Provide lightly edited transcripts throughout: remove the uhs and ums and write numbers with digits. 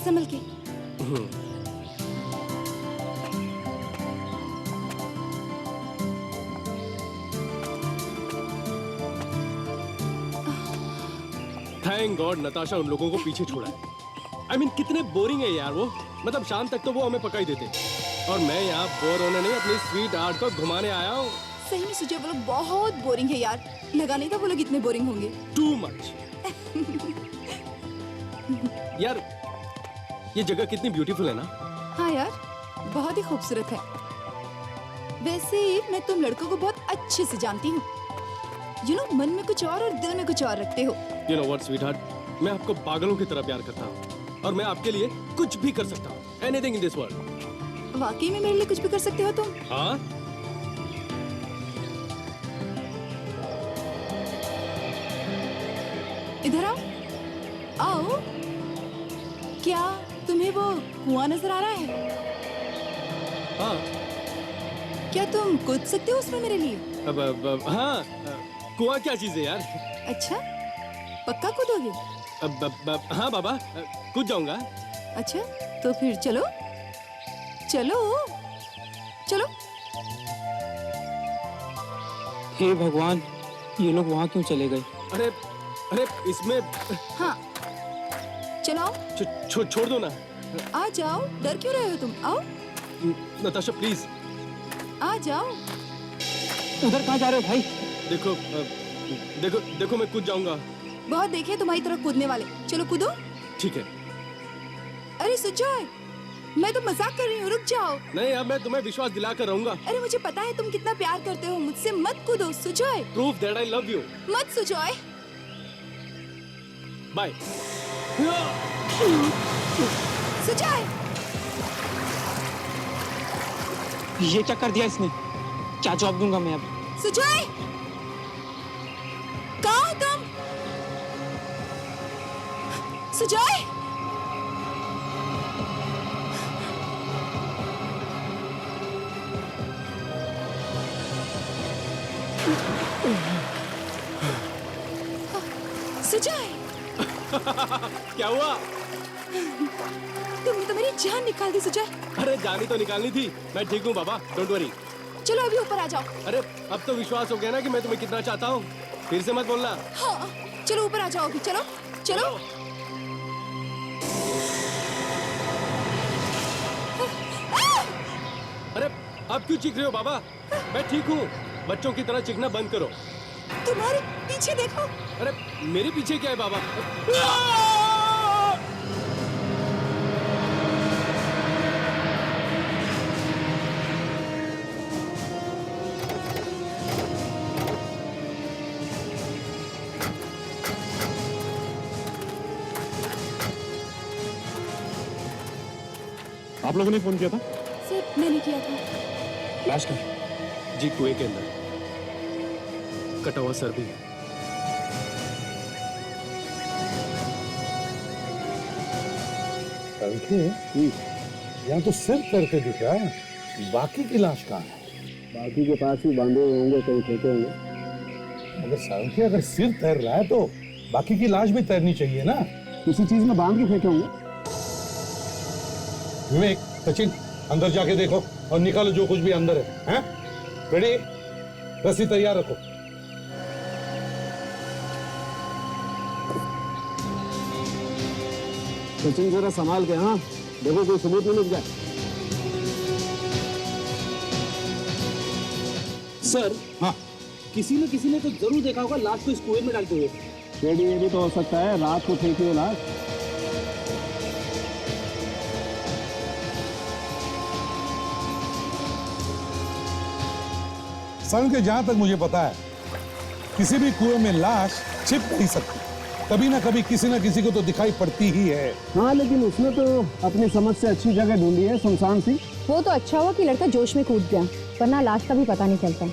संभल के। Thank God Natasha उन लोगों को पीछे छोड़ा है। I mean, कितने बोरिंग है यार वो। मतलब शाम तक तो वो हमें पका ही देते और मैं यहाँ बोर होने नहीं अपनी स्वीट आर्ट को घुमाने आया हूँ। सही में सुजय, वो लोग बहुत बोरिंग है यार। लगा नहीं था वो लोग इतने बोरिंग होंगे। Too much. यार ये जगह कितनी ब्यूटीफुल है ना। हाँ यार, बहुत ही खूबसूरत है। वैसे मैं तुम लड़कों को बहुत अच्छे से जानती हूँ। यू नो, मन में कुछ और दिल में कुछ और रखते हो। You know what, sweetheart? मैं आपको पागलों की तरह प्यार करता हूँ और मैं आपके लिए कुछ भी कर सकता हूँ। Anything in this world. वाकई में मेरे लिए कुछ भी कर सकते हो तुम? हाँ? इधर आओ। आओ। क्या तुम्हें वो कुआं नजर आ रहा है? हाँ। क्या तुम कूद सकते हो उसमें मेरे लिए? हाँ। कुआं क्या चीज है यार? अच्छा, पक्का कूदोगे? हाँ बाबा, कूद जाऊंगा। अच्छा, तो फिर चलो चलो चलो। हे भगवान, ये लोग वहाँ क्यों चले गए? अरे अरे इसमें हाँ, चलो आओ। छोड़ दो ना। आ जाओ, डर क्यों रहे हो तुम? आओ नताशा प्लीज। आ जाओ। उधर कहाँ जा रहे हो भाई? देखो देखो देखो मैं कूद जाऊंगा। बहुत देखे तुम्हारी तरफ कूदने वाले। चलो कूदो। ठीक है। अरे सुजय, मैं तो मजाक कर रही हूँ, रुक जाओ। नहीं, अब मैं तुम्हें विश्वास दिला कर रहूंगा। अरे मुझे पता है तुम कितना प्यार करते हो मुझसे। मत कूदो Sujay. Proof that I love you. मत सुजय। बाय। सुजय, ये क्या कर दिया इसने? क्या जवाब दूंगा मैं अब? सुजय, कहाँ हो तुम? सुजय, सुजय। क्या हुआ? तुमने तो मेरी जान निकाल दी सुजय। अरे जानी तो निकालनी थी। मैं ठीक हूँ बाबा, डोंट वरी। चलो अभी ऊपर आ जाओ। अरे अब तो विश्वास हो गया ना कि मैं तुम्हें कितना चाहता हूँ। फिर से मत बोलना। हाँ, चलो ऊपर आ जाओ अभी। चलो चलो। अरे अब क्यों चीख रहे हो बाबा? मैं ठीक हूँ। बच्चों की तरह चीखना बंद करो। तुम्हारे पीछे देखो। अरे मेरे पीछे क्या है बाबा? आप लोगों ने फोन किया था? सिर्फ मैंने किया था। लाश का जी कुएं के अंदर कटा हुआ सर भी है। यहाँ तो सिर करके दिख रहा है, बाकी की लाश कहाँ है? बाकी के पास ही बांधे हुए होंगे, कहीं फेंके होंगे। अगर सारंगी अगर सिर तैर रहा है तो बाकी की लाश भी तैरनी चाहिए ना। किसी चीज में बांध के फेंके होंगे। विवेक, सचिन, अंदर जाके देखो और निकालो जो कुछ भी अंदर है। हैं? रेडी? रस्सी तैयार रखो। सचिन जरा संभाल के, हाँ देखो कोई सबूत नहीं मिल जाए। सर, हाँ, किसी ने तो जरूर देखा होगा लाश को इस कुएं में डालते हुए। ये भी तो हो सकता है रात को फेंकी हो लाश। सन के जहां तक मुझे पता है किसी भी कुएं में लाश छिप नहीं सकती। कभी ना कभी किसी ना किसी को तो दिखाई पड़ती ही है। हाँ, लेकिन उसने तो अपनी समझ से अच्छी जगह ढूंढी है, सुनसान सी। वो तो अच्छा हुआ कि लड़का जोश में कूद गया, वरना लाश का भी पता नहीं चलता।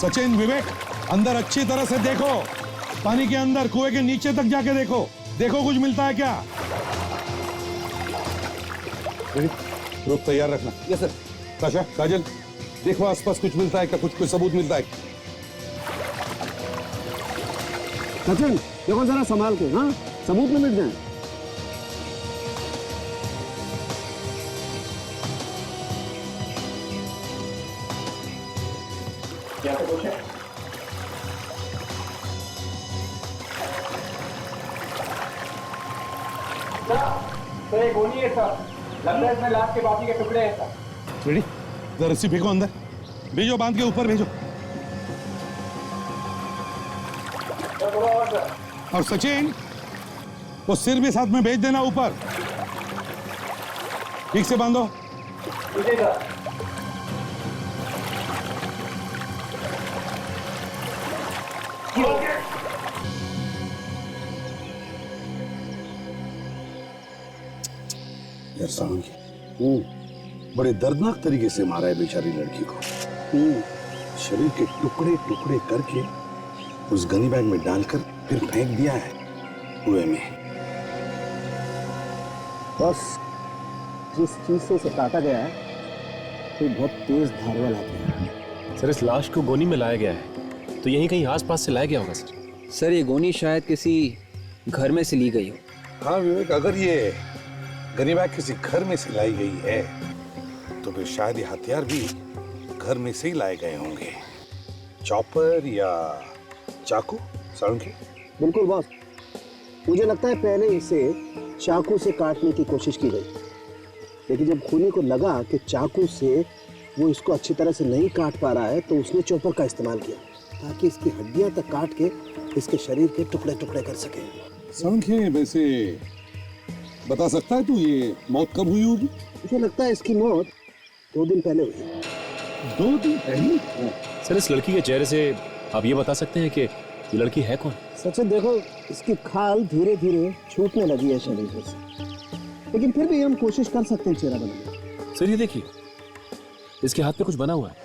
सचिन, विवेक, अंदर अच्छी तरह से देखो। पानी के अंदर कुएं के नीचे तक जाके देखो। देखो कुछ मिलता है क्या? रुक, तैयार रखना। Yes sir. काशा, काजल, देखो आसपास कुछ मिलता है क्या? कुछ कोई सबूत मिलता है? सचिन देखो जरा संभाल के। हाँ सबूत में मिट जाए। क्या पूछे? सर ये गोली है सर, लगता है इसमें लाश के बाकी के टुकड़े हैं सर। रेडी, जरा रस्सी फेंको अंदर, भेजो बांध के ऊपर भेजो। और सचिन, वो सिर भी साथ में भेज देना ऊपर, ठीक से बांधो। यार सालुंकी, बड़े दर्दनाक तरीके से मारा है बेचारी लड़की को। शरीर के टुकड़े टुकड़े करके उस गनी बैग में डालकर फिर फेंक दिया है कुएं में। बस जिस चीज से उसे काटा गया है वो बहुत तेज धार वाला है। सर इस लाश को गोनी में लाया गया है, तो यहीं कहीं आसपास से लाया गया होगा सर। सर ये गोनी शायद किसी घर में से ली गई हो। हाँ विवेक, अगर ये गनी बैग किसी घर में से लाई गई है तो फिर शायद ये हथियार भी घर में से ही लाए गए होंगे। चॉपर या चाकू। सालुंकी, बिल्कुल बॉस, मुझे लगता है पहले इसे चाकू से काटने की कोशिश की गई, लेकिन जब खूनी को लगा कि चाकू से वो इसको अच्छी तरह से नहीं काट पा रहा है तो उसने चॉपर का इस्तेमाल किया ताकि इसकी हड्डियां तक काट के इसके शरीर के टुकड़े टुकड़े कर सके। सालुंकी, वैसे बता सकता है तू ये मौत कब हुई होगी? मुझे लगता है इसकी मौत 2 दिन पहले हुई। 2 दिन पहले? सर इस लड़की के चेहरे से आप ये बता सकते हैं कि ये लड़की है कौन? सचिन देखो, इसकी खाल धीरे धीरे छूटने लगी है शरीर से, लेकिन फिर भी हम कोशिश कर सकते हैं चेहरा बनाने। सर ये देखिए, इसके हाथ पे कुछ बना हुआ है।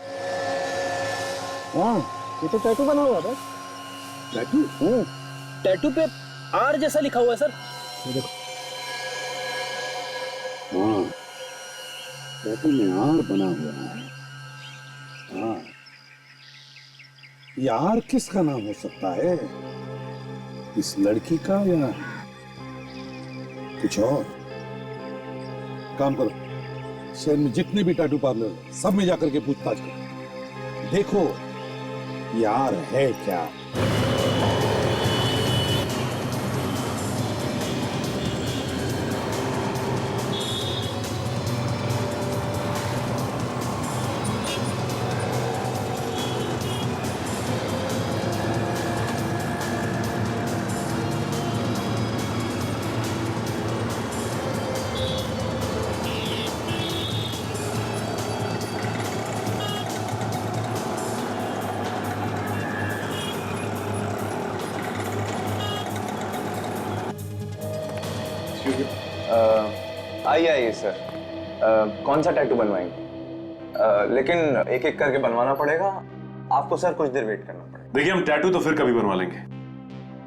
हाँ, ये तो टैटू बना हुआ था। टैटू? टैटू पे आर जैसा लिखा हुआ है सर। ये देखो, हाँ, टैटू में आर बना हुआ है। हाँ, यार किसका नाम हो सकता है? इस लड़की का या कुछ और? काम करो, शहर में जितने भी टैटू पार्लर सब में जाकर के पूछताछ करो, देखो यार है क्या? आइए सर, कौन सा टैटू बनवाएंगे? लेकिन एक एक करके बनवाना पड़ेगा आपको सर, कुछ देर वेट करना पड़ेगा। देखिए हम टैटू तो फिर कभी बनवा लेंगे,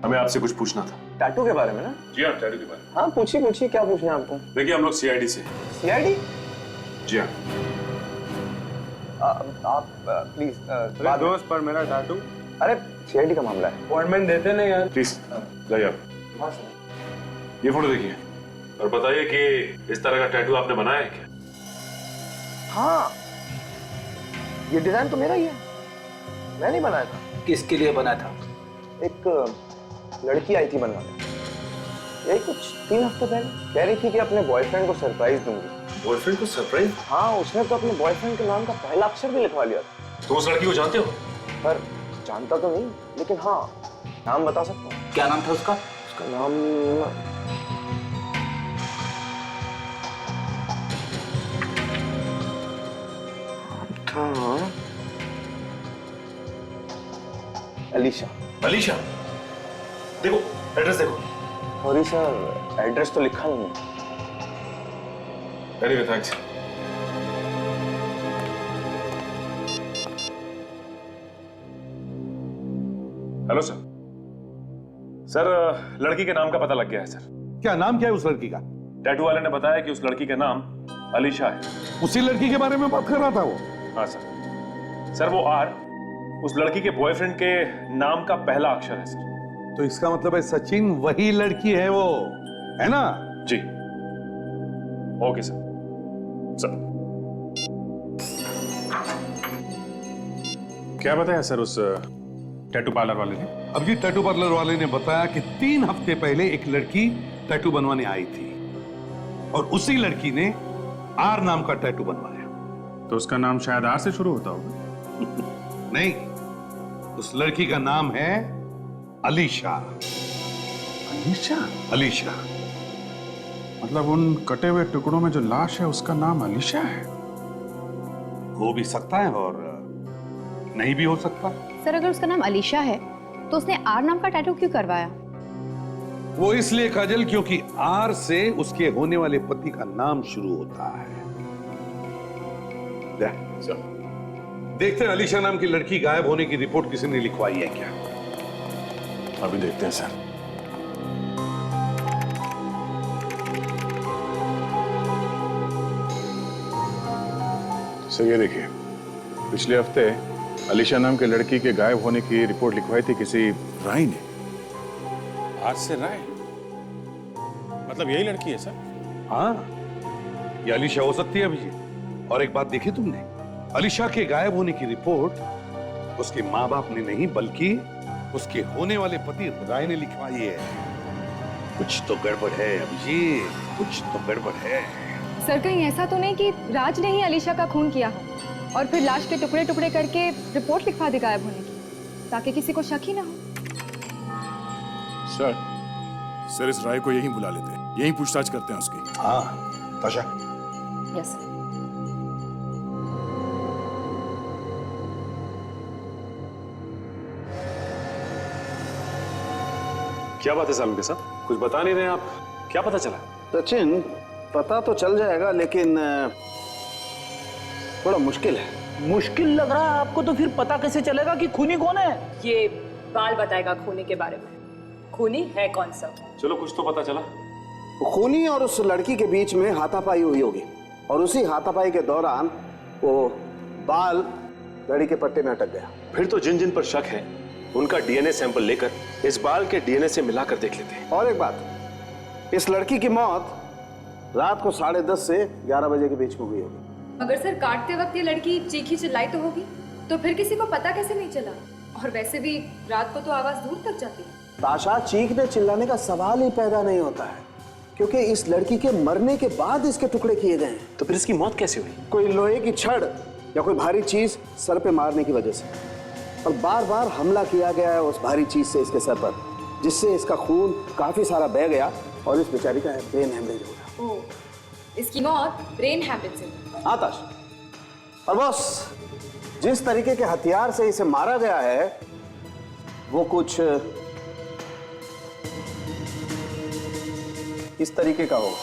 हमें आपसे कुछ पूछना था। टैटू के बारे में ना? जी हाँ, टैटू के बारे में। हाँ पूछिए पूछिए, क्या पूछना है आपको? देखिए हम लोग सीआईडी से। सीआईडी? जी हाँ। आप प्लीज दोस्त पर मेरा टैटू। अरे सीआईडी का मामला है, अपॉइंटमेंट देते नहीं यार। प्लीज जाइए आप। हाँ सर। ये फोटो देखिए और बताइए कि इस तरह का टैटू आपने बनाया है क्या? हाँ, ये डिजाइन तो मेरा ही है, मैं नहीं बनाया था। किसके लिए बना था? एक लड़की आई थी बनवाने, यही कुछ 3 हफ्ते पहले। कह रही थी कि अपने बॉयफ्रेंड को सरप्राइज दूंगी। बॉयफ्रेंड को सरप्राइज? हाँ, उसने तो अपने बॉयफ्रेंड के नाम का पहला अक्षर भी लिखवा लिया था। तो उस लड़की को जानते हो? पर जानता तो नहीं, लेकिन हाँ नाम बता सकता हूँ। क्या नाम था उसका? उसका नाम था अलीशा। अलीशा? देखो एड्रेस देखो। सॉरी सर, एड्रेस तो लिखा नहीं है। Anyway thanks. Hello sir. Sir लड़की के नाम का पता लग गया है सर। क्या नाम क्या है उस लड़की का? टैटू वाले ने बताया कि उस लड़की का नाम अलीशा है। उसी लड़की के बारे में बात कर रहा था वो? हाँ सर। सर वो आर उस लड़की के बॉयफ्रेंड के नाम का पहला अक्षर है सर। तो इसका मतलब है सचिन वही लड़की है वो, है ना? जी। Okay sir. सर क्या बताया सर उस टैटू पार्लर वाले ने? अब जी टैटू पार्लर वाले ने बताया कि 3 हफ्ते पहले एक लड़की टैटू बनवाने आई थी और उसी लड़की ने आर नाम का टैटू बनवाया। तो उसका नाम शायद आर से शुरू होता होगा। नहीं, उस लड़की का नाम है अलीशा। अलीशा? अलीशा। मतलब उन कटे हुए टुकड़ों में जो लाश है उसका नाम अलीशा है? हो भी सकता है और नहीं भी हो सकता। सर अगर उसका नाम अलीशा है तो उसने आर नाम का टैटू क्यों करवाया? वो इसलिए काजल क्योंकि आर से उसके होने वाले पति का नाम शुरू होता है। देखते हैं अलीशा नाम की लड़की गायब होने की रिपोर्ट किसी ने लिखवाई है क्या? अभी देखते हैं सर। सर ये देखिए, पिछले हफ्ते अलीशा नाम के लड़की के गायब होने की रिपोर्ट लिखवाई थी किसी राय ने। आज से राय? मतलब यही लड़की है सर? हाँ, ये अलीशा हो सकती है अभिजीत। और एक बात देखी तुमने, अलीशा के गायब होने की रिपोर्ट उसके माँ बाप ने नहीं बल्कि उसके होने वाले पति राय ने लिखवाई है। कुछ तो गड़बड़ है अभिजीत, कुछ तो गड़बड़ है। सर कहीं ऐसा तो नहीं कि राज ने ही अलीशा का खून किया हो और फिर लाश के टुकड़े टुकड़े करके रिपोर्ट लिखवा दे गायब होने की, ताकि किसी को शक ही ना हो। सर इस राय को यहीं बुला लेते हैं, यहीं पूछताछ करते हैं उसकी। हाँ ताशा। यस। क्या बात है सालम के साथ? कुछ बता नहीं रहे आप, क्या पता चला? सचिन पता तो चल जाएगा लेकिन थोड़ा मुश्किल है। मुश्किल लग रहा है आपको? तो फिर पता कैसे चलेगा कि खूनी कौन है? ये बाल बताएगा खूनी के बारे में। खूनी है कौन सा? चलो कुछ तो पता चला। खूनी और उस लड़की के बीच में हाथापाई हुई होगी और उसी हाथापाई के दौरान वो बाल लड़ी के पट्टे में अटक गया। फिर तो जिन जिन पर शक है उनका डीएनए सैंपल लेकर इस बाल के डीएनए से मिलाकर देख लेते हैं। और एक बात, इस लड़की की मौत रात को 10:30 से 11 बजे के बीच में हुई होगी। मगर सर काटते वक्त ये लड़की चीखी चिल्लाई तो होगी, तो फिर किसी को पता कैसे नहीं चला? और वैसे भी रात को तो आवाज दूर तक जाती है। ताशा, चीखने चिल्लाने का सवाल ही पैदा नहीं होता है क्योंकि इस लड़की के मरने के बाद इसके टुकड़े किए गए हैं। तो फिर इसकी मौत कैसे हुई? कोई लोहे की छड़ या कोई भारी चीज सर पे मारने की वजह से, और बार बार हमला किया गया है उस भारी चीज से इसके सर पर, जिससे इसका खून काफी सारा बह गया और इस बेचारी का ब्रेन हेमरेज हो गया। ओह, इसकी मौत ब्रेन हैमरेज से। आताश, और बॉस जिस तरीके के हथियार से इसे मारा गया है वो कुछ इस तरीके का होगा।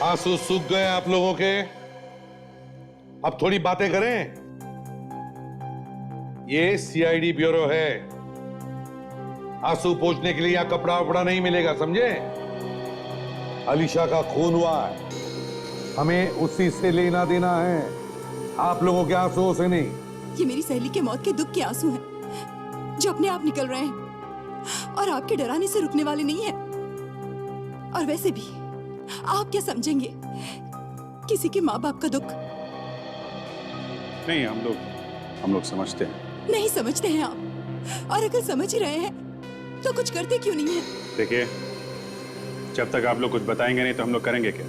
आंसू सूख गए आप लोगों के, अब थोड़ी बातें करें। ये सीआईडी ब्यूरो है, आंसू पोंछने के लिए या कपड़ा वपड़ा नहीं मिलेगा, समझे? अलीशा का खून हुआ है, हमें उसी से लेना देना है, आप लोगों के आंसुओं से नहीं। ये मेरी सहेली के मौत के दुख के आंसू हैं जो अपने आप निकल रहे हैं और आपके डराने से रुकने वाले नहीं हैं। और वैसे भी आप क्या समझेंगे किसी के माँ बाप का दुख? नहीं, हम लोग समझते हैं। नहीं समझते हैं आप, और अगर समझ ही रहे हैं तो कुछ करते क्यों नहीं है? देखिए, जब तक आप लोग कुछ बताएंगे नहीं तो हम लोग करेंगे क्या?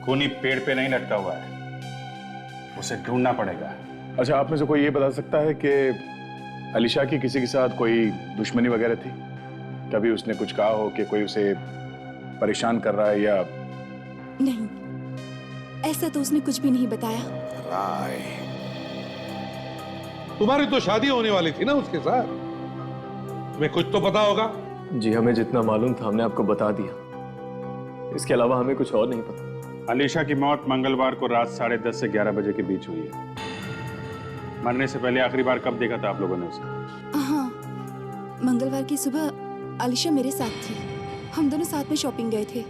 खूनी पेड़ पे नहीं लटका हुआ है, उसे ढूंढना पड़ेगा। अच्छा, आप में से कोई ये बता सकता है कि अलीशा की किसी के साथ कोई दुश्मनी वगैरह थी? कभी उसने कुछ कहा हो कि कोई उसे परेशान कर रहा है या? नहीं, ऐसा तो उसने कुछ भी नहीं बताया। राय, तुम्हारी तो शादी होने वाली थी ना उसके साथ, तुम्हें कुछ तो पता होगा। जी हमें जितना मालूम था हमने आपको बता दिया, इसके अलावा हमें कुछ और नहीं पता। अलीशा की मौत मंगलवार को रात 10:30 से 11 बजे के बीच हुई है। मरने से पहले आखिरी बार कब देखा था आप लोगों ने उसे? हाँ, मंगलवार की सुबह अलीशा मेरे साथ थी, हम दोनों साथ में शॉपिंग गए थे।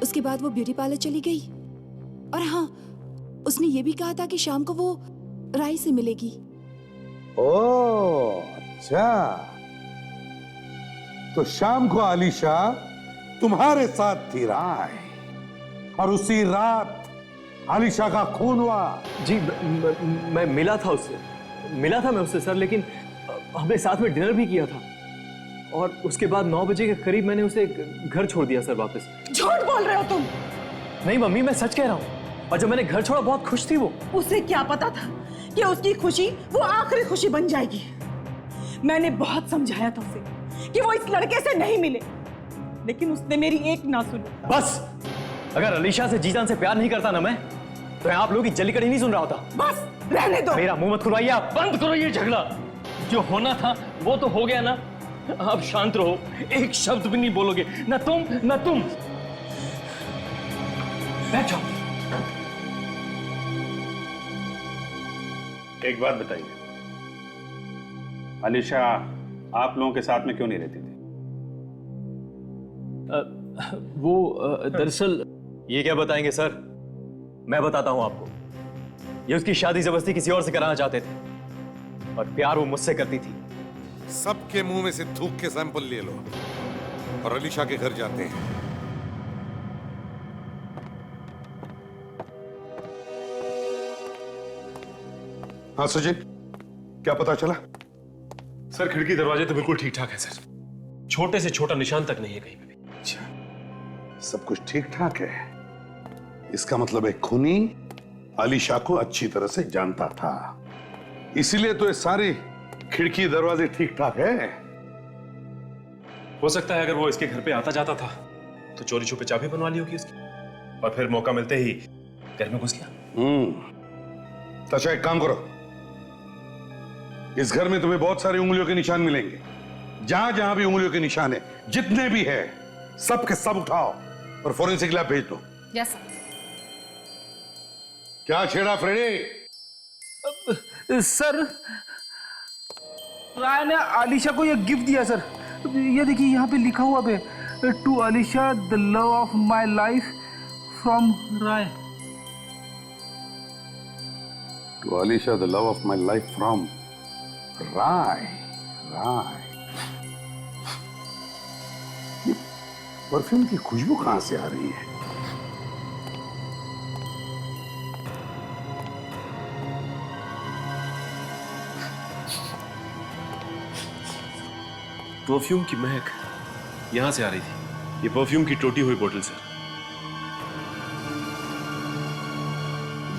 उसके बाद वो ब्यूटी पार्लर चली गई, और हाँ, उसने ये भी कहा था कि शाम को वो राय से मिलेगी। ओ अच्छा, तो शाम को आलिशा तुम्हारे साथ थी राय, और उसी रात आलिशा का खून हुआ। जी मैं मिला था उससे सर, लेकिन हमने साथ में डिनर भी किया था, और उसके बाद 9 बजे के करीब मैंने उसे घर छोड़ दिया सर वापस। झूठ बोल रहे हो तुम? नहीं मम्मी, मैं सच कह रहा हूँ। और जब मैंने घर छोड़ा बहुत खुश थी वो। उसे क्या पता था कि उसकी खुशी वो आखिरी खुशी बन जाएगी। मैंने बहुत समझाया था उसे कि वो इस लड़के से नहीं मिले, लेकिन उसने मेरी एक ना सुनी। बस, अगर अलीशा से जीजान से प्यार नहीं करता ना मैं, तो आप लोगों की जल्लीकड़ी नहीं सुन रहा होता। बस रहने दो। मेरा मुंह मत खुलवाइए आप, बंद करो ये झगड़ा। जो होना था वो तो हो गया ना, आप शांत रहो, एक शब्द भी नहीं बोलोगे, ना तुम ना तुम। बैठ जाओ। एक बात बताइए, अलीशा आप लोगों के साथ में क्यों नहीं रहती थी? वो दरअसल। ये क्या बताएंगे सर, मैं बताता हूं आपको। ये उसकी शादी जबरदस्ती किसी और से कराना चाहते थे, और प्यार वो मुझसे करती थी। सबके मुंह में से थूक के सैंपल ले लो और अलीशा के घर जाते हैं। हाँ सचिन, क्या पता चला? सर खिड़की दरवाजे तो बिल्कुल ठीक ठाक है सर, छोटे से छोटा निशान तक नहीं है कहीं पे भी। अच्छा, सब कुछ ठीक ठाक है। इसका मतलब है खूनी अलीशा को अच्छी तरह से जानता था, इसीलिए तो ये सारी खिड़की दरवाजे ठीक ठाक है। हो सकता है अगर वो इसके घर पे आता जाता था तो चोरी छुपे चाबी बनवा ली होगी उसकी, और फिर मौका मिलते ही घर में घुस गया। तो एक काम करो, इस घर में तुम्हें बहुत सारी उंगलियों के निशान मिलेंगे। जहां जहां भी उंगलियों के निशान है, जितने भी है, सब के सब उठाओ और फोरेंसिक लैब भेज दो। Yes sir. क्या छेड़ा फ्रेडी? सर, राय ने आलिशा को ये गिफ्ट दिया सर। ये देखिए यहाँ पे लिखा हुआ है, to Alisha the love of my life from Rai. To Alisha the love of my life from Rai. Rai, ये परफ्यूम की खुशबू कहां से आ रही है? परफ्यूम की महक यहां से आ रही थी। ये परफ्यूम की टूटी हुई बोतल सर।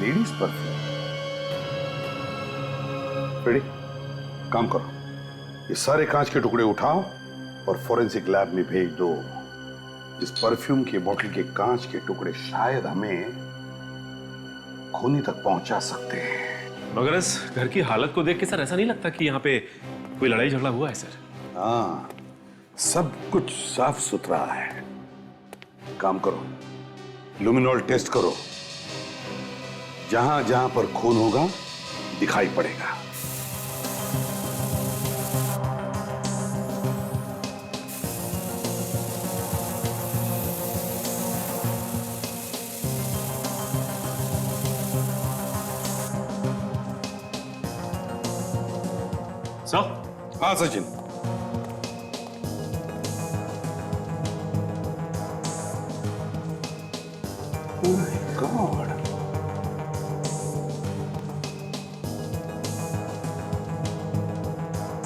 Ladies perfume. रेडी, काम करो, ये सारे कांच के टुकड़े उठाओ और फोरेंसिक लैब में भेज दो। इस परफ्यूम की बोतल के कांच के टुकड़े शायद हमें खूनी तक पहुंचा सकते हैं। मगर इस घर की हालत को देख के सर ऐसा नहीं लगता कि यहाँ पे कोई लड़ाई झगड़ा हुआ है सर। हाँ, सब कुछ साफ सुथरा है। काम करो, लुमिनॉल टेस्ट करो, जहां जहां पर खून होगा दिखाई पड़ेगा। सर? हाँ सचिन, गॉड,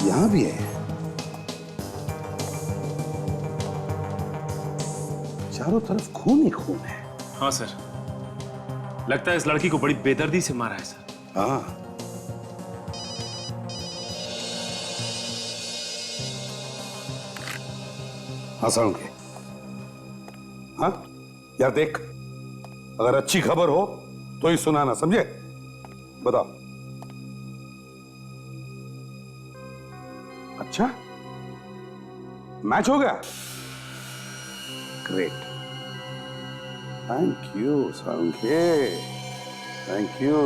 यहां भी है। चारों तरफ खून ही खून है। हाँ सर, लगता है इस लड़की को बड़ी बेदर्दी से मारा है सर। हाँ, हंसाऊंगे। हाँ यार, देख, अगर अच्छी खबर हो तो ही सुनाना, समझे? बताओ। अच्छा, मैच हो गया? ग्रेट, थैंक यू साउंके, थैंक यू।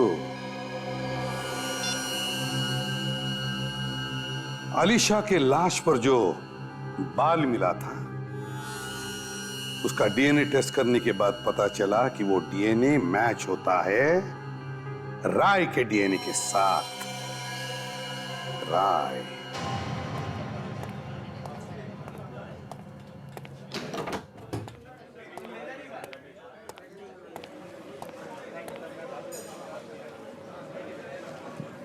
आलिशा के लाश पर जो बाल मिला था, उसका डीएनए टेस्ट करने के बाद पता चला कि वो डीएनए मैच होता है राय के डीएनए के साथ। राय।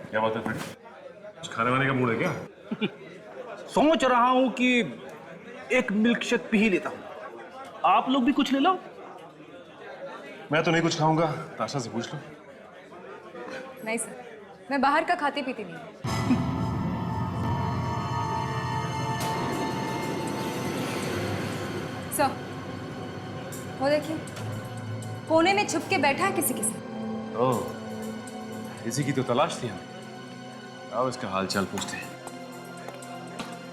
क्या बात है फ्रेंड? कुछ खाने वाने का मूड है क्या? सोच रहा हूं कि एक मिल्क शेक पी ही लेता हूं। आप लोग भी कुछ ले लो। मैं तो नहीं कुछ खाऊंगा, ताशा से पूछ लो। नहीं सर, मैं बाहर का खाती पीती नहीं। सर, वो देखिए, कोने में छुप के बैठा है किसी के साथ। ओह, इसी की तो तलाश थी हमें। आओ इसका हाल चाल पूछते हैं।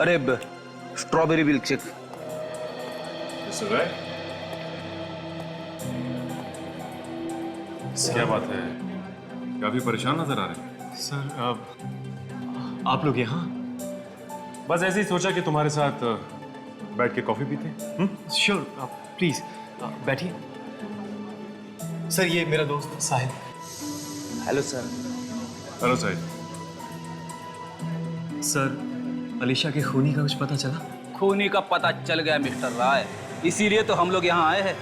अरे स्ट्रॉबेरी मिल्क शेक। सुन रहा है? क्या बात है? काफी परेशान नजर आ रहे हैं। सर, आप लोग यहाँ? बस ऐसे ही सोचा कि तुम्हारे साथ बैठ के कॉफी पीते हैं। श्योर, प्लीज बैठिए। सर, ये मेरा दोस्त Sahil. Hello sir. Hello Sahil. Sir, Alisha के खूनी का कुछ पता चला? खूनी का पता चल गया मिस्टर राय, इसीलिए तो हम लोग यहाँ आए हैं।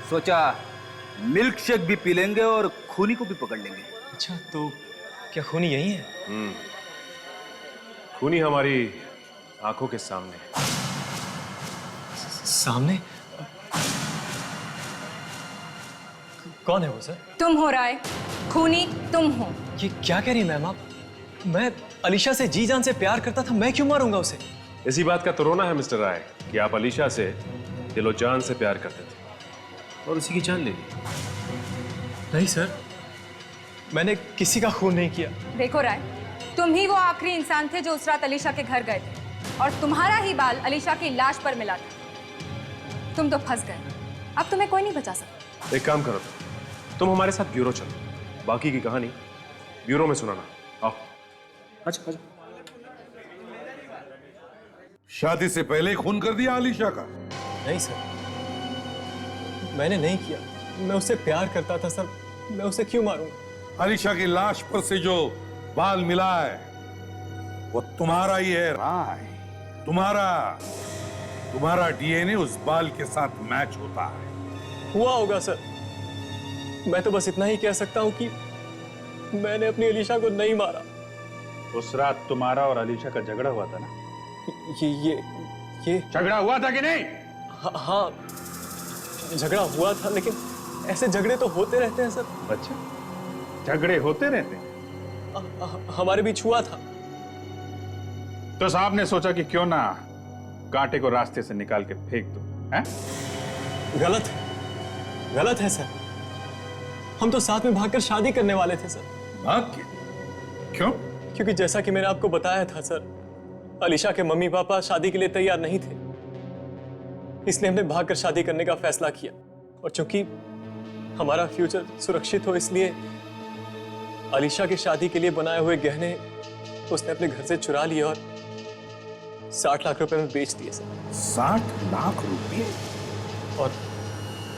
सोचा मिल्क शेक भी पी लेंगे और खूनी को भी पकड़ लेंगे। अच्छा, तो क्या खूनी यही है? खूनी हमारी आंखों के सामने। सामने? कौन है वो सर? तुम हो राय, खूनी तुम हो। ये क्या कह रही हैं मैम आप? मैं अलीशा से जी जान से प्यार करता था, मैं क्यों मारूंगा उसे? इसी बात का तो रोना है मिस्टर राय कि आप अलीशा से दिलो जान से प्यार करते थे और उसी की जान ले ली। नहीं सर, मैंने किसी का खून नहीं किया। देखो राय, तुम ही वो आखिरी इंसान थे जो उस रात अलीशा के घर गए थे और तुम्हारा ही बाल अलीशा की लाश पर मिला था। तुम तो फंस गए, अब तुम्हें कोई नहीं बचा सकता। एक काम करो, तुम हमारे साथ ब्यूरो चलो, बाकी की कहानी ब्यूरो में सुनाना। आओ। अच्छा। शादी से पहले खून कर दिया अलीशा का? नहीं सर, मैंने नहीं किया। मैं उससे प्यार करता था सर, मैं उसे क्यों मारूंगा? अलीशा की लाश पर से जो बाल मिला है वो तुम्हारा ही है राय। तुम्हारा डीएनए उस बाल के साथ मैच होता है। हुआ होगा सर, मैं तो बस इतना ही कह सकता हूं कि मैंने अपनी अलीशा को नहीं मारा। उस रात तुम्हारा और अलीशा का झगड़ा हुआ था ना? ये झगड़ा हुआ था कि नहीं? हाँ, झगड़ा हुआ था, लेकिन ऐसे झगड़े तो होते रहते हैं सर। अच्छा, झगड़े होते रहते हैं? हमारे बीच हुआ था। तो साहब ने सोचा कि क्यों ना कांटे को रास्ते से निकाल के फेंक दो, हैं? गलत है सर। हम तो साथ में भागकर शादी करने वाले थे सर। भाग के? क्यों? क्योंकि जैसा कि मैंने आपको बताया था सर, अलीशा के मम्मी पापा शादी के लिए तैयार नहीं थे, इसलिए हमने भागकर शादी करने का फैसला किया। और चूंकि हमारा फ्यूचर सुरक्षित हो, इसलिए अलीशा की शादी के लिए बनाए हुए गहने उसने अपने घर से चुरा लिए और 60 लाख रुपए में बेच दिए सर। 60 लाख रुपए? और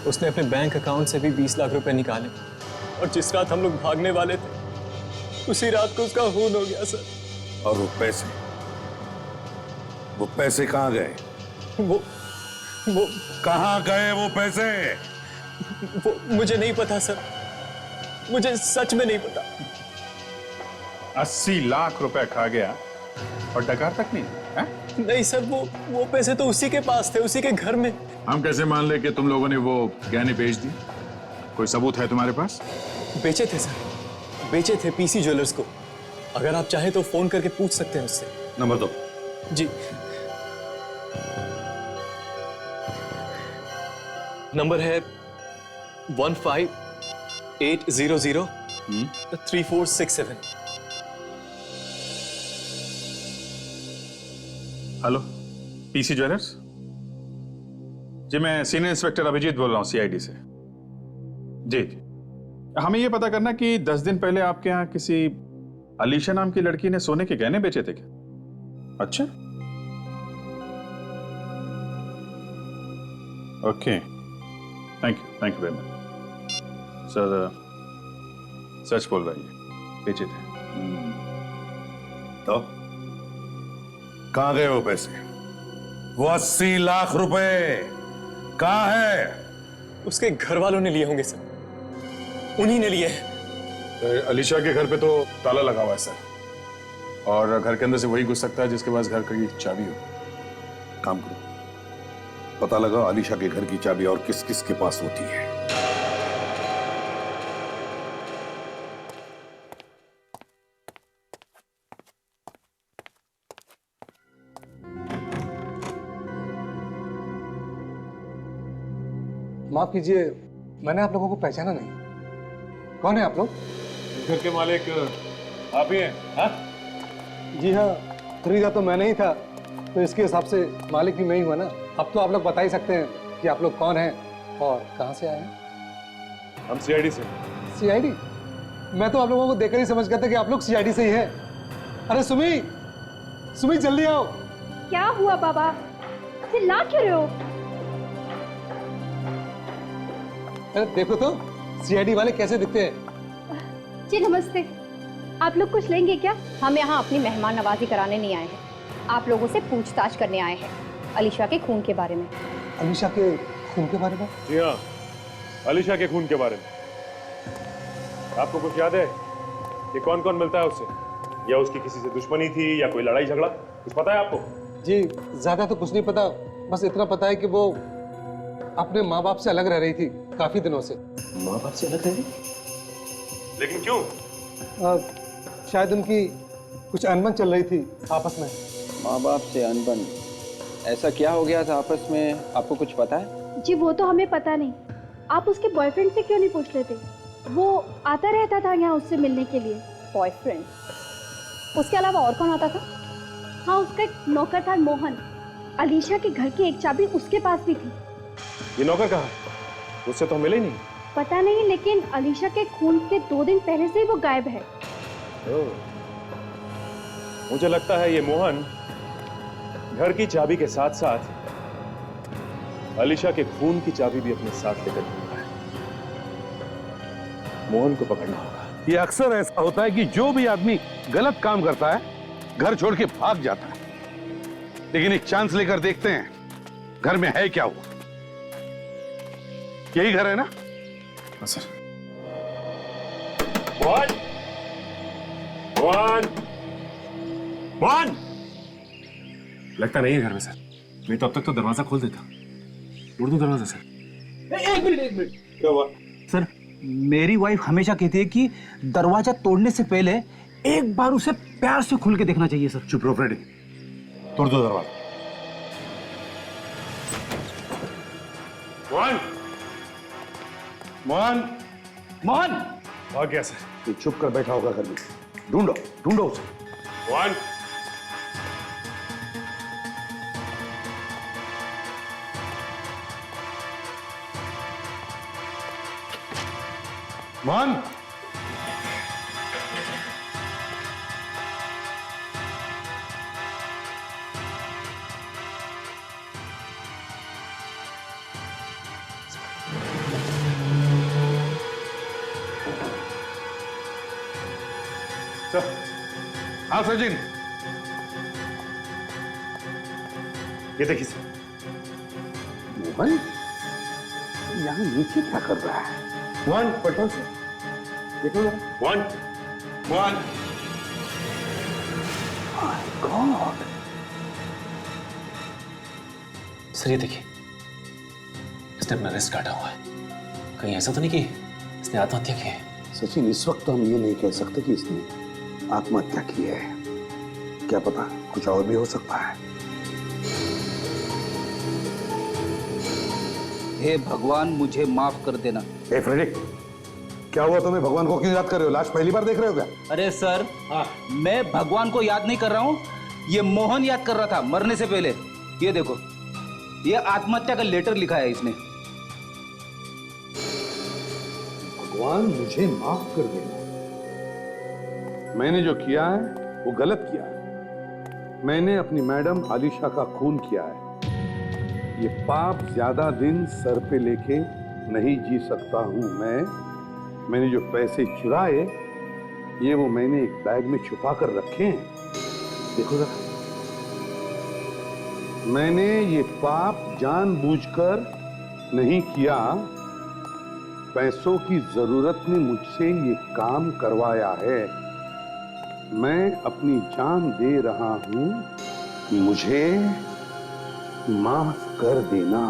उसने अपने बैंक अकाउंट से भी 20 लाख रुपए निकाले। और जिस रात हम लोग भागने वाले थे, उसी रात को उसका खून हो गया सर। और वो पैसे कहाँ गए? वो कहाँ गए वो पैसे? वो मुझे नहीं पता सर, मुझे सच में नहीं पता। 80 लाख रुपए खा गया और डकार तक नहीं है? नहीं सर, वो पैसे तो उसी के पास थे, उसी के घर में। हम कैसे मान ले कि तुम लोगों ने वो गहने बेच दिए? कोई सबूत है तुम्हारे पास? बेचे थे सर, बेचे थे पीसी ज्वेलर्स को। अगर आप चाहें तो फोन करके पूछ सकते हैं उससे। नंबर दो। जी, नंबर है 158003467। Hello, PC jewellers? जी, मैं सीनियर इंस्पेक्टर अभिजीत बोल रहा हूँ, सीआईडी से। जी, हमें यह पता करना कि 10 दिन पहले आपके यहाँ किसी अलीशा नाम की लड़की ने सोने के गहने बेचे थे क्या? अच्छा, okay, thank you very much. Sir, सच बोल रही है, बेचे थे। तो कहां गए वो पैसे? वो 80 लाख रुपए कहां है? उसके घर वालों ने लिए होंगे सर, उन्हीं ने लिए हैं। अलीशा के घर पे तो ताला लगा हुआ है सर, और घर के अंदर से वही घुस सकता है जिसके पास घर की चाबी हो। काम करो, पता लगाओ अलीशा के घर की चाबी और किस किस के पास होती है। माफ कीजिए, मैंने आप लोगों को पहचाना नहीं। कौन है आप लोग? घर के मालिक आप ही हैं? हाँ? जी हाँ, खरीदा तो मैंने ही था, तो इसके हिसाब से मालिक भी मैं ही हुआ ना। अब तो आप लोग बता ही सकते हैं कि आप लोग कौन हैं और कहाँ से आए हैं। हम सीआईडी से। सीआईडी? मैं तो आप लोगों को देखकर ही समझ गया था कि आप लोग सीआईडी से ही हैं। अरे सुमी, सुमी जल्दी आओ। क्या हुआ बाबा, चिल्ला क्यों रहे हो? अरे देखो तो सीआईडी वाले कैसे दिखते हैं। जी नमस्ते, आप लोग कुछ लेंगे क्या? हम यहाँ अपनी मेहमान नवाजी कराने नहीं आए हैं, आप लोगों से पूछताछ करने आए हैं अलीशा के खून के बारे में। अलीशा के खून के बारे में? जी हाँ, अलीशा के खून के बारे में। आपको कुछ याद है कि कौन कौन मिलता है उससे, या उसकी किसी से दुश्मनी थी या कोई लड़ाई झगड़ा, कुछ पता है आपको? जी ज्यादा तो कुछ नहीं पता, बस इतना पता है कि वो अपने माँ बाप से अलग रह रही थी काफी दिनों से। माँ बाप से अलग रह रही? लेकिन क्यों? शायद उनकी कुछ अनबन चल रही थी आपस में। माँ बाप से अनबन? ऐसा क्या हो गया था आपस में, आपको कुछ पता है? जी वो तो हमें पता नहीं, आप उसके बॉयफ्रेंड से क्यों नहीं पूछ लेते? वो आता रहता था यहाँ उससे मिलने के लिए। बॉयफ्रेंड? उसके अलावा और कौन आता था? हाँ, उसका एक नौकर था मोहन, अलीशा के घर की एक चाबी उसके पास भी थी। ये नौकर कहाँ है? उससे तो मिले ही नहीं। पता नहीं, लेकिन अलीशा के खून के 2 दिन पहले से ही वो गायब है। मुझे लगता है ये मोहन घर की चाबी के साथ साथ अलीशा के खून की चाबी भी अपने साथ लेकर घूम रहा है। मोहन को पकड़ना होगा। ये अक्सर ऐसा होता है कि जो भी आदमी गलत काम करता है घर छोड़ के भाग जाता है, लेकिन एक चांस लेकर देखते हैं घर में है क्या हुआ। यही घर है ना? हाँ सर। मोहन! मोहन! मोहन! लगता नहीं है घर में सर, नहीं तो अब तक तो दरवाजा खोल देता। तोड़ दो दरवाजा सर। एक मिनट। क्या हुआ? सर, मेरी वाइफ हमेशा कहती है कि दरवाजा तोड़ने से पहले एक बार उसे प्यार से खुल के देखना चाहिए सर। चुप रहो फ्रेडी, तोड़ दो दरवाजा। मोहन! मोहन! मोहन! आ गया सर। ये चुप कर बैठा होगा घर में, ढूंढो ढूंढो उसे। मोहन! मोहन! सर। हाँ सचिन, ये देखिए सर। मोहन यहाँ नीचे क्या कर रहा है? मोहन पेट्रोल से देखो जरा। मोहन! मोहन! गॉड! सर ये देखिए, इसने अपना रिस्क काटा हुआ है। कहीं ऐसा तो नहीं कि इसने आत्महत्या की है? सचिन, इस वक्त तो हम ये नहीं कह सकते कि इसने आत्महत्या की है। क्या पता कुछ और भी हो सकता है। हे भगवान, मुझे माफ कर देना। ए फ्रेडिक, क्या हुआ तुम्हें? भगवान को क्यों याद कर रहे हो? लाश पहली बार देख रहे हो क्या? अरे सर, मैं भगवान को याद नहीं कर रहा हूँ, ये मोहन याद कर रहा था मरने से पहले। ये देखो, ये आत्महत्या का लेटर लिखा है इसने। भगवान मुझे माफ कर देना। मैंने जो किया है वो गलत किया है। मैंने अपनी मैडम आलिशा का खून किया है। ये पाप ज्यादा दिन सर पे लेके नहीं जी सकता हूं मैंने जो पैसे चुराए ये वो मैंने एक बैग में छुपा कर रखे हैं। देखो जरा, मैंने ये पाप जानबूझकर नहीं किया। पैसों की जरूरत ने मुझसे ये काम करवाया है। मैं अपनी जान दे रहा हूं, मुझे माफ कर देना।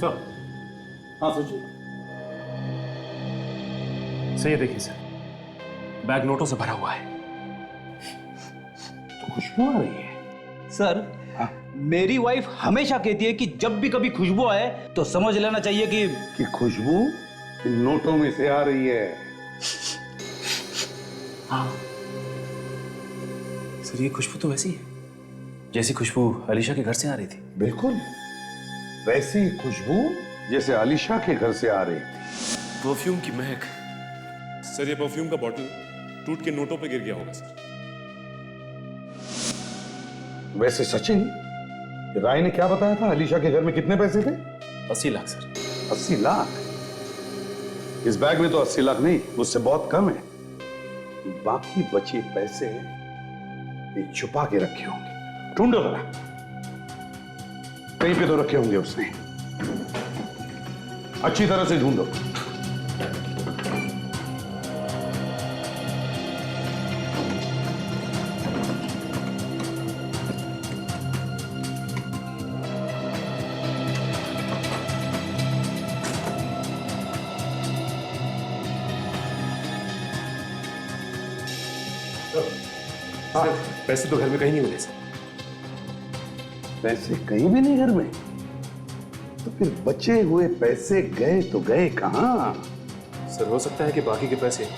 सर। हाँ सोचिए। सर ये देखिए सर, बैग नोटों से भरा हुआ है। तो खुशबू आ रही है। सर मेरी वाइफ हमेशा कहती है कि जब भी कभी खुशबू आए तो समझ लेना चाहिए कि खुशबू इन नोटों में से आ रही है। हाँ सर, ये खुशबू तो वैसी है जैसी खुशबू अलीशा के घर से आ रही थी। बिल्कुल वैसी खुशबू जैसे अलीशा के घर से आ रही थी। परफ्यूम की महक। सर ये परफ्यूम का बॉटल टूट के नोटों पे गिर गया होगा सर। वैसे सचिन, राय ने क्या बताया था अलीशा के घर में कितने पैसे थे? 80 लाख सर। 80 लाख? इस बैग में तो 80 लाख नहीं, उससे बहुत कम है। बाकी बचे पैसे ये छुपा के रखे होंगे। ढूंढो जरा, कहीं पे तो रखे होंगे उसने। अच्छी तरह से ढूंढो। हाँ, पैसे तो घर में कहीं नहीं मिले सर। पैसे कहीं भी नहीं घर में? तो फिर बचे हुए पैसे गए तो गए कहां? सर हो सकता है कि बाकी के पैसे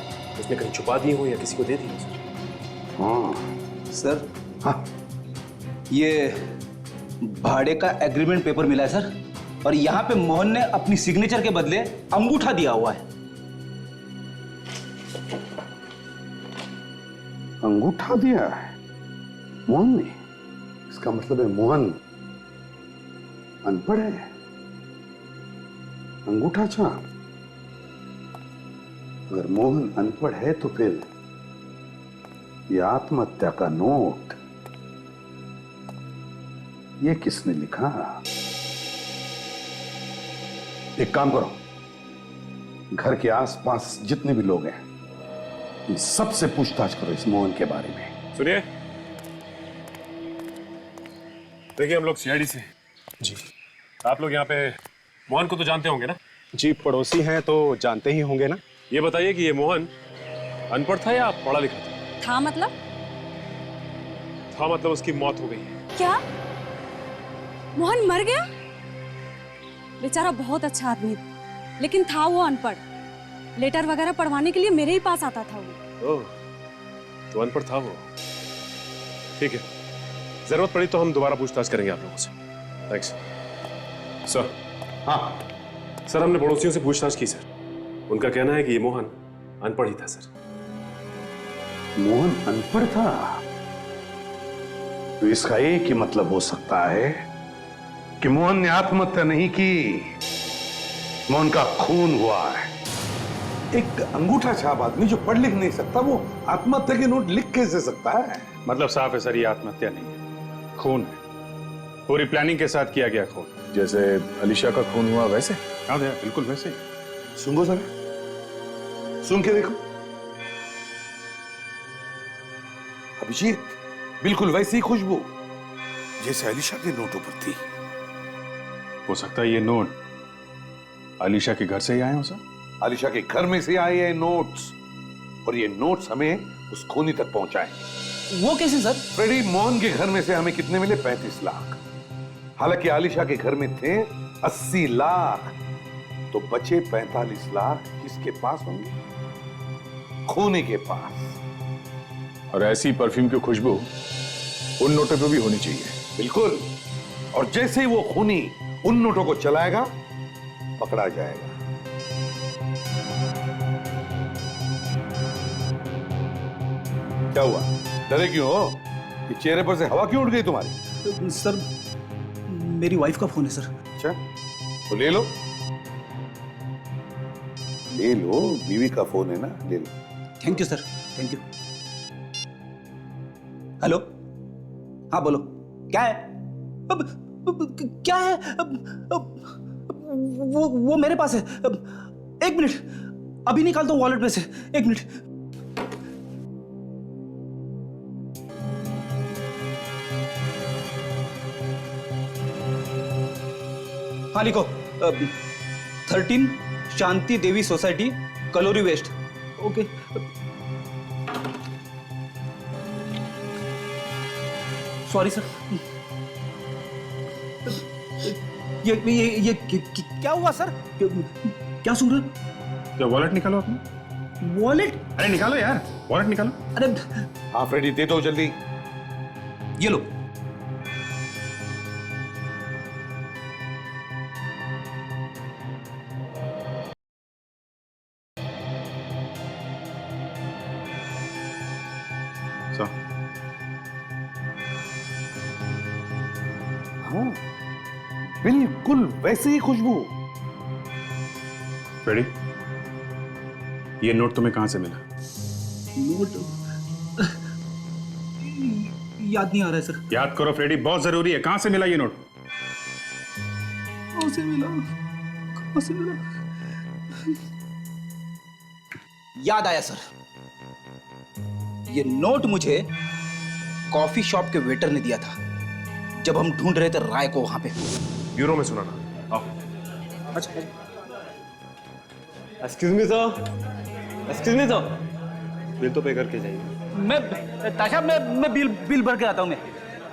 उसने कहीं छुपा दिए हो या किसी को दे दिए हो सर। हाँ सर। हाँ ये भाड़े का एग्रीमेंट पेपर मिला है सर, और यहाँ पे मोहन ने अपनी सिग्नेचर के बदले अंगूठा दिया हुआ है। अंगूठा दिया है मोहन ने? इसका मतलब है मोहन अनपढ़ है। अंगूठा छाप? अगर मोहन अनपढ़ है तो फिर यह आत्महत्या का नोट ये किसने लिखा? एक काम करो, घर के आसपास जितने भी लोग हैं इन सबसे पूछताछ करो इस मोहन के बारे में। सुनिए, देखिए हम लोग सीआईडी से। जी। आप लोग यहाँ पे मोहन को तो जानते होंगे ना? जी पड़ोसी हैं तो जानते ही होंगे ना। ये बताइए कि ये मोहन अनपढ़ था या पढ़ा लिखा था? था मतलब? था मतलब उसकी मौत हो गई है। क्या? मोहन मर गया? बेचारा बहुत अच्छा आदमी था, लेकिन था वो अनपढ़। लेटर वगैरह पढ़वाने के लिए मेरे ही पास आता था वो। ओह, तो अनपढ़ था वो। ठीक है, जरूरत पड़ी तो हम दोबारा पूछताछ करेंगे आप लोगों से। Thanks sir. हाँ सर, हमने पड़ोसियों से पूछताछ की सर। उनका कहना है कि ये मोहन अनपढ़ ही था सर। मोहन अनपढ़ था? तो इसका एक ही मतलब हो सकता है कि मोहन ने आत्महत्या नहीं की, मोहन का खून हुआ है। एक अंगूठा छाप आदमी जो पढ़ लिख नहीं सकता वो आत्महत्या के नोट लिख कैसे सकता है? मतलब साफ है सर, ये आत्महत्या नहीं है, खून है। पूरी प्लानिंग के साथ किया गया खून। जैसे अलीशा का खून हुआ वैसे? हाँ भैया, बिल्कुल वैसे ही। सुंगो सर, सुन के देखो। अभिजीत, बिल्कुल वैसी खुशबू जैसे अलीशा के नोटों पर थी। हो सकता है ये नोट अलीशा के घर से ही आए हो सर। अलीशा के घर में से आए हैं नोट्स, और ये नोट्स हमें उस खूनी तक पहुंचाए। वो कैसे सर? फ्रेडी, मोहन के घर में से हमें कितने मिले? 35 लाख। हालांकि आलिशा के घर में थे 80 लाख, तो बचे 45 लाख किसके पास होंगे? खूनी के पास। और ऐसी परफ्यूम की खुशबू उन नोटों पे भी होनी चाहिए। बिल्कुल, और जैसे ही वो खूनी उन नोटों को चलाएगा पकड़ा जाएगा। क्या हुआ, डरे क्यों हो? ये चेहरे पर से हवा क्यों उड़ गई तुम्हारी? सर मेरी वाइफ का फोन है सर। अच्छा, तो ले लो, ले लो, बीवी का फोन है ना, ले लो। Thank you sir, thank you. Hello हाँ बोलो, क्या है? क्या है? वो मेरे पास है। एक मिनट, अभी निकाल दो वॉलेट में से। एक मिनट। हाँ लिखो, 13 शांति देवी सोसाइटी, कलोरी वेस्ट। ओके। Sorry sir. ये क्या हुआ सर? क्या सुन रहे? क्या वॉलेट निकालो अपना। वॉलेट? अरे निकालो यार, वॉलेट निकालो। अरे हाँ फ्रेडी, दे दो जल्दी। ये लो। हाँ, बिल्कुल वैसे ही खुशबू। फ्रेडी, ये नोट तुम्हें कहां से मिला? नोट याद नहीं आ रहा है सर। याद करो फ्रेडी, बहुत जरूरी है। कहां से मिला ये नोट? कहां से मिला? कहां से मिला? याद आया सर। ये नोट मुझे कॉफी शॉप के वेटर ने दिया था जब हम ढूंढ रहे थे राय को वहां पे। ब्यूरो में सुना ना। आओ। अच्छा। Excuse me sir, excuse me sir, bill तो पे करके जाइए। मैं ताशा, मैं बिल भर के आता हूं मैं।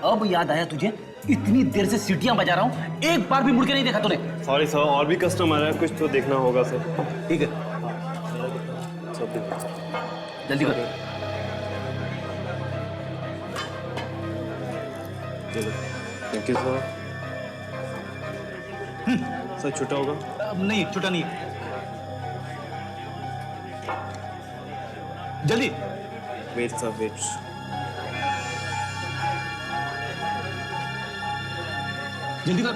अब याद आया तुझे? इतनी देर से सीटियां बजा रहा हूं, एक बार भी मुड़ के नहीं देखा तूने। सॉरी सर, और भी कस्टमर है, कुछ तो देखना होगा सर। ठीक है, जल्दी कर। Thank you sir. सर छुट्टा होगा? नहीं, छुट्टा नहीं। जल्दी। Wait sir, wait. जल्दी कर।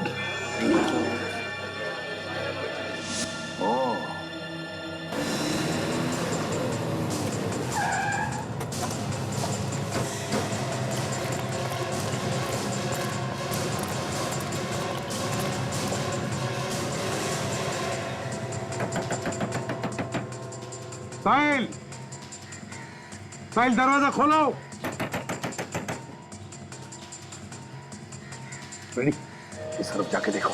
साहिल, साहिल दरवाजा खोलो। रेडी, इस तरफ जाके देखो।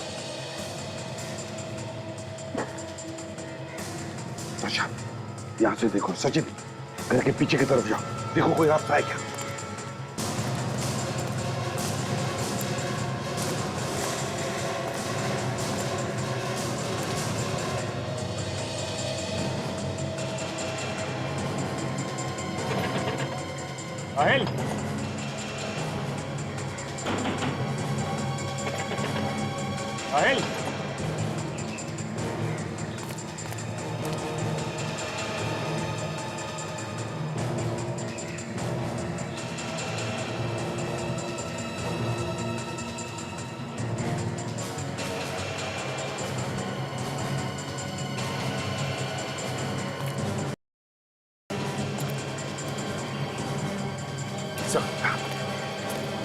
अच्छा, यहां से देखो। सचिन, घर के पीछे की तरफ जाओ, देखो कोई रास्ता है क्या। साहिल, साहिल,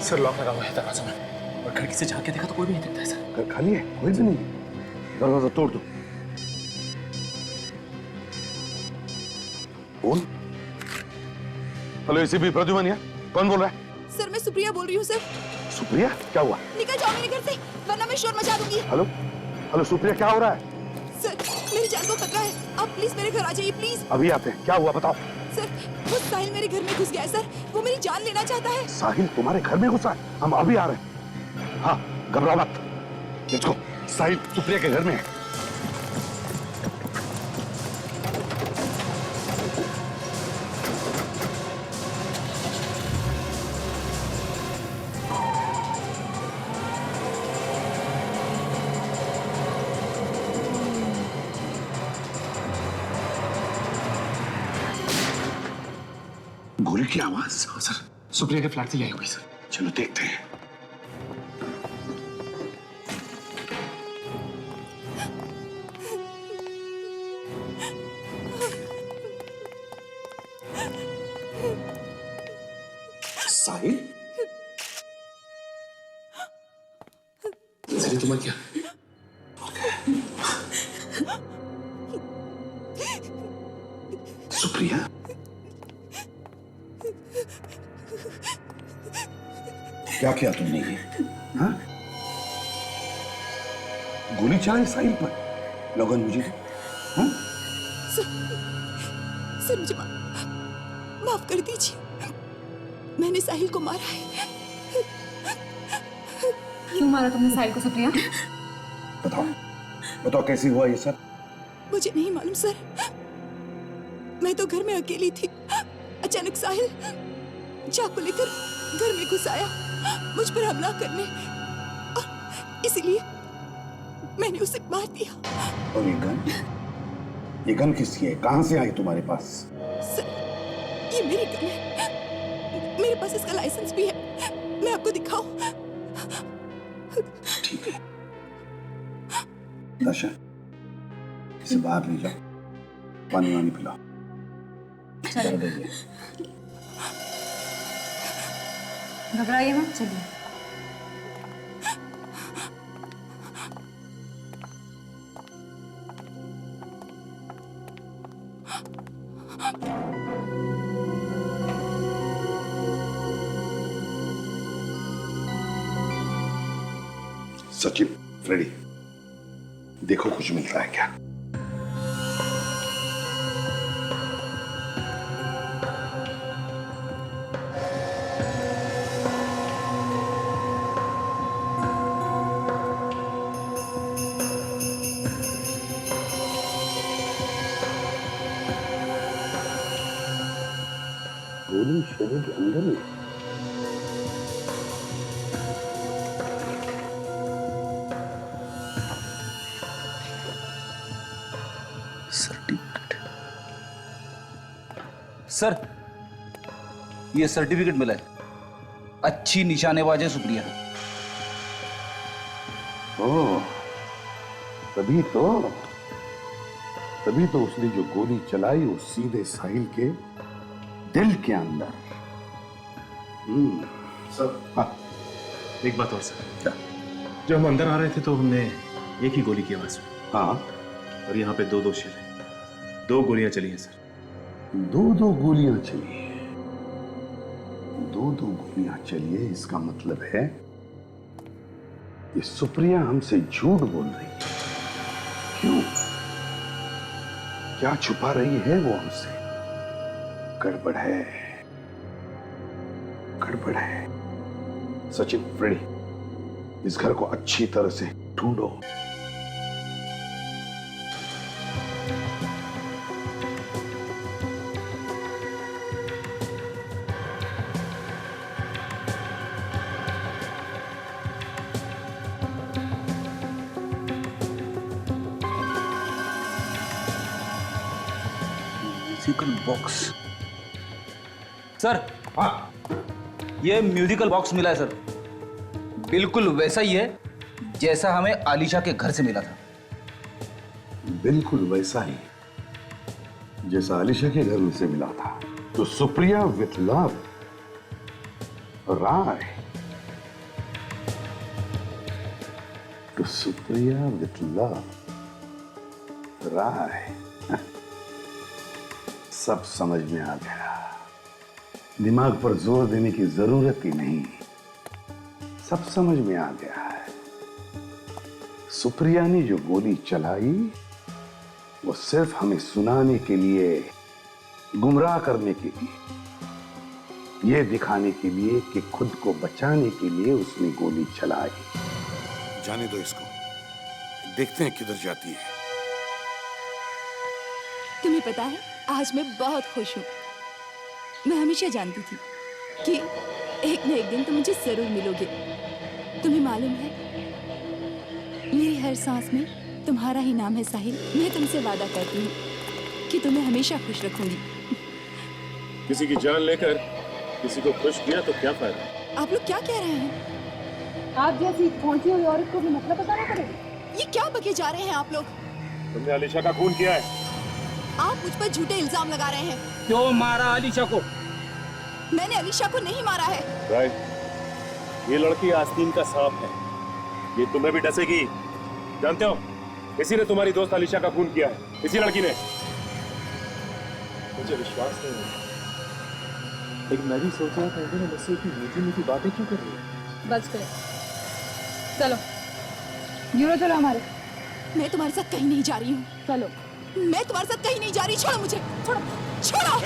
सर लॉक लगा हुआ है दरवाजा में, और खिड़की से झांक के देखा तो कोई भी नहीं दिखता है सर। घर खाली है, कोई भी नहीं। दरवाजा तोड़ दो। कौन? हेलो, एसीपी प्रद्युमन है। कौन बोल रहा है? सर मैं सुप्रिया बोल रही हूँ सर। सुप्रिया, क्या हुआ? निकल जाओ मेरे घर से, वरना मैं शोर मचा दूंगी। हेलो, हेलो सुप्रिया, क्या हो रहा है? सर मेरी जान को खतरा है, आप प्लीज मेरे घर आ जाइए प्लीज। अभी आते हैं। क्या हुआ बताओ। सर वो साहिल मेरे घर में घुस गया है सर, वो मेरी जान लेना चाहता है। साहिल तुम्हारे घर में घुसा है? हम अभी आ रहे हैं। हाँ, घबराओ मत। Let's go. साहिल सुप्रिया के घर में है। गोली की आवाज? सर सुप्रिया के फ्लैट से ही आई हुई सर। चलो देखते हैं। साहिल, बेचारी तो मर गया। सुप्रिया, क्या किया तुमने ये? हाँ? गोली चलाई साहिल पर, लोगन मुझे। हाँ? सर मुझे माफ कर दीजिए, मैंने साहिल को मारा है। क्यों मारा तुमने साहिल को सुप्रिया? बताओ, बताओ कैसे हुआ ये सब? मुझे नहीं मालूम सर, मैं तो घर में अकेली थी। अचानक साहिल चाकू लेकर घर में घुस आया मुझ पर हमला करने, और इसीलिए मैंने उसे मार दिया। और ये गन? ये गन किसकी है? कहां से आई तुम्हारे पास? सर, ये मेरी गन है, मेरे पास इसका लाइसेंस भी है, मैं आपको दिखाऊं? ठीक है दशा, इसे बाहर ले जाओ, पानी वानी पिलाओ। घबराइए मत, चलिए। सचिन, फ्रेडी, देखो कुछ मिलता है क्या? गोली शरीर के अंदर ही। सर, ये सर्टिफिकेट मिला है, अच्छी निशानेबाज है सुप्रिया। ओह, तभी तो उसने जो गोली चलाई वो सीधे साहिल के दिल के अंदर। सर, हाँ, एक बात और सर। क्या? जब हम अंदर आ रहे थे तो हमने एक ही गोली की आवाज सुनी। हाँ, और यहाँ पे दो शेर हैं, 2 गोलियां चली हैं सर। दो गोलियां चली है। 2 गोलियां चली है, इसका मतलब है ये सुप्रिया हमसे झूठ बोल रही है। क्यों? क्या छुपा रही है वो हमसे? गड़बड़ है, गड़बड़ है। सचिन, फ्रेडी, इस घर को अच्छी तरह से ढूंढो। Musical box. सर, हाँ, ये म्यूजिकल बॉक्स मिला है सर, बिल्कुल वैसा ही है जैसा हमें आलिशा के घर से मिला था। बिल्कुल वैसा ही जैसा आलिशा के घर में से मिला था। तो सुप्रिया विथ लव, राय। तो सुप्रिया विथ लव, राय। सब समझ में आ गया, दिमाग पर जोर देने की जरूरत ही नहीं, सब समझ में आ गया है। सुप्रिया ने जो गोली चलाई वो सिर्फ हमें सुनाने के लिए, गुमराह करने के लिए, ये दिखाने के लिए कि खुद को बचाने के लिए उसने गोली चलाई। जाने दो इसको, देखते हैं किधर जाती है। तुम्हें पता है, आज मैं बहुत खुश हूँ। मैं हमेशा जानती थी कि एक न एक दिन तुम मुझे जरूर मिलोगे। तुम्हें मालूम है, मेरी हर सांस में तुम्हारा ही नाम है साहिल। मैं तुमसे वादा करती हूँ कि तुम्हें हमेशा खुश रखूंगी। किसी की जान लेकर किसी को खुश किया तो क्या फायदा? आप लोग क्या कह रहे हैं? आप जैसी पहुंची हुई औरत को भी मतलब बताना पड़ेगा? ये क्या बके जा रहे हैं आप लोग? तुमने आलिशा का खून किया है। आप मुझ पर झूठे इल्जाम लगा रहे हैं। क्यों मारा आलिशा को? मैंने अलीशा को नहीं मारा है। राइट, ये लड़की आस्तीन का सांप है। ये तुम्हें भी डसेगी। जानते हो, इसी ने तुम्हारी दोस्त अलीशा का खून किया है, इसी लड़की ने। मुझे विश्वास नहीं है, लेकिन मैं भी सोच रहा था इन्होंने मुझसे इतनी मीठी मीठी बातें क्यों कर रही है। बस करें, चलो यूरो चलो हमारे। मैं तुम्हारे साथ कहीं नहीं जा रही हूँ। चलो। मैं तुम्हारे साथ कहीं नहीं जा रही। छोड़ो मुझे, छोड़ो, छोड़ो।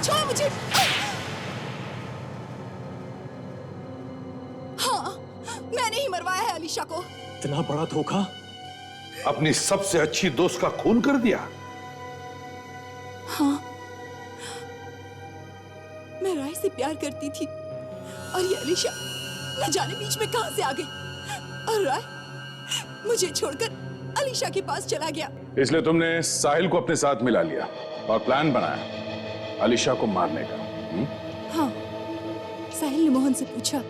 छोड़ो मुझे। हाँ, मैंने ही मरवाया है अलीशा को। इतना बड़ा धोखा। अपनी सबसे अच्छी दोस्त का खून कर दिया। हाँ, मैं राय से प्यार करती थी और ये अलीशा न जाने बीच में कहां से आ गई, और राय मुझे छोड़कर अलीशा के पास चला गया। इसलिए तुमने साहिल को अपने साथ मिला लिया और प्लान बनाया अलीशा को मारने का। हाँ, साहिल ने मोहन से पूछा।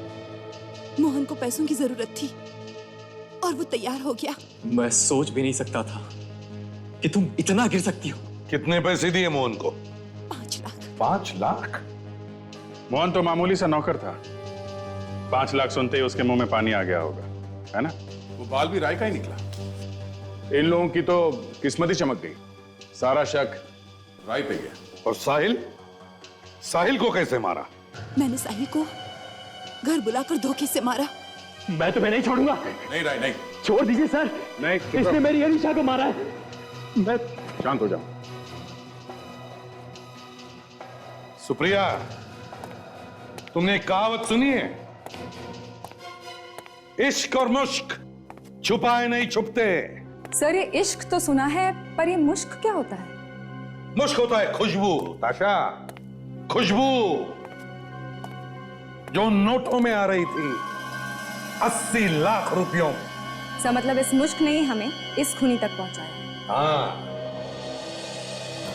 मोहन को पैसों की जरूरत थी और वो तैयार हो गया। मैं सोच भी नहीं सकता था कि तुम इतना गिर सकती हो। कितने पैसे दिए मोहन को? 5 लाख। 5 लाख? मोहन तो मामूली सा नौकर था। 5 लाख सुनते ही उसके मुंह में पानी आ गया होगा, है ना? वो बाल भी राय का ही निकला। इन लोगों की तो किस्मत ही चमक गई। सारा शक राय पे गया। और साहिल? साहिल को कैसे मारा? मैंने साहिल को घर बुलाकर धोखे से मारा। मैं तुम्हें नहीं छोड़ूंगा। नहीं राय, नहीं। छोड़ दीजिए सर। नहीं, इसने मेरी अलीशा को मारा है। मैं शांत हो जाओ। सुप्रिया, तुमने एक कहावत सुनी है? इश्क और मुश्क छुपाए नहीं छुपते। सर, ये इश्क तो सुना है, पर ये मुश्क क्या होता है? मुश्क होता है खुशबू, ताशा। खुशबू जो नोटों में आ रही थी, 80 लाख रुपयों। सर, मतलब इस मुश्क ने ही हमें इस खूनी तक पहुंचाया। हाँ,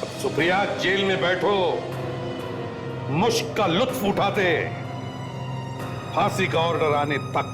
अब सुप्रिया जेल में बैठो, मुश्क का लुत्फ उठाते, फांसी का ऑर्डर आने तक।